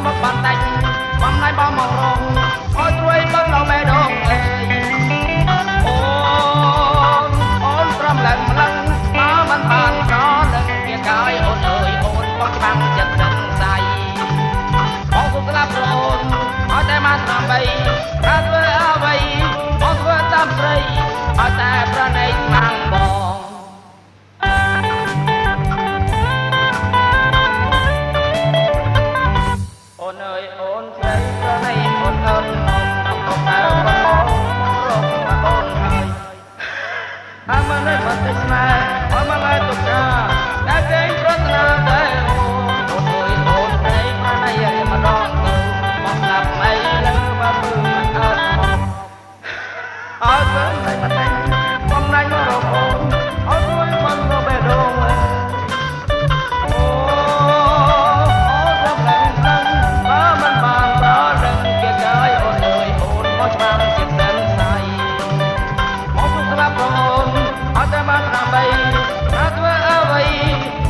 មកបានដាច់បំណៃបងមករងអើយត្រួយបងឡងបេះដូងអើយអូនព្រមឡើងម្លឹងបើមិនបានប្រនឹងវាកាយអូនអើយអូនបងច្បាំងចិត្តដឹងស្អីបងសុំស្លាប់អូនអត់តែមកតាមបីថាធ្វើអ្វីបងធ្វើតាមស្រីអត់តែប្រណីស្មាំងបងអូនអើយអូនស្រីប្រណីអូនអើយអូនតែបងរកអូនហើយអមនមិនទៅស្នេហ៍អមឡើយទុកថាតែគេប្រថ្នាតែអូនអើយអូនស្រីប្រណីរៀមម្ដងទៅមកស្លាប់អីលើបើព្រឺមិនអត់មកអើទៅតែមិនតែបំណៃមករកអូនអត់ជួយមិនក៏បេះដូងអូរំលែងនឹងបើមិនបានប្រដឹងគេកាយអូនអើយអូនមកច្បាំងចិត្តសិនស្អីមកទុកស្លាប់អូនអត់តែបានតាមបីថាធ្វើអ្វី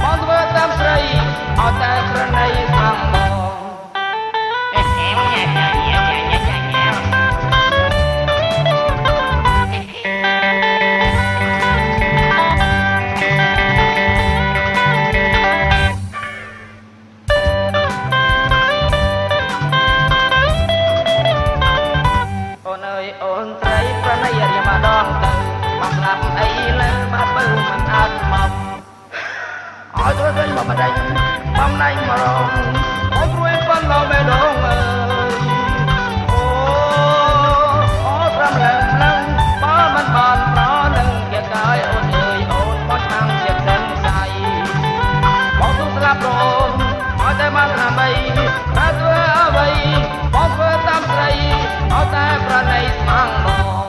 មកធ្វើតាមស្រីអត់តែប្រណីស្មាំងបងអូនអើយអូនស្រីប្រណីរៀមម្ដងទៅមកស្លាប់អីលើមកបើមិនអត់មកអើយទៅមកបដៃបំណៃមករងអូនព្រួយប៉ុនឡងបេះដូងអើយអូត្រឹមឡើងឡើងបើមិនបានប្រនឹងវាកាយអូនអើយអូនមកឆ្នាំចិត្តសិនស្អីបងទុំស្លាប់អូនអត់តែបានតាមបីថាធ្វើអ្វីបងធ្វើតាមស្រីអត់តែប្រណីស្មាំងបង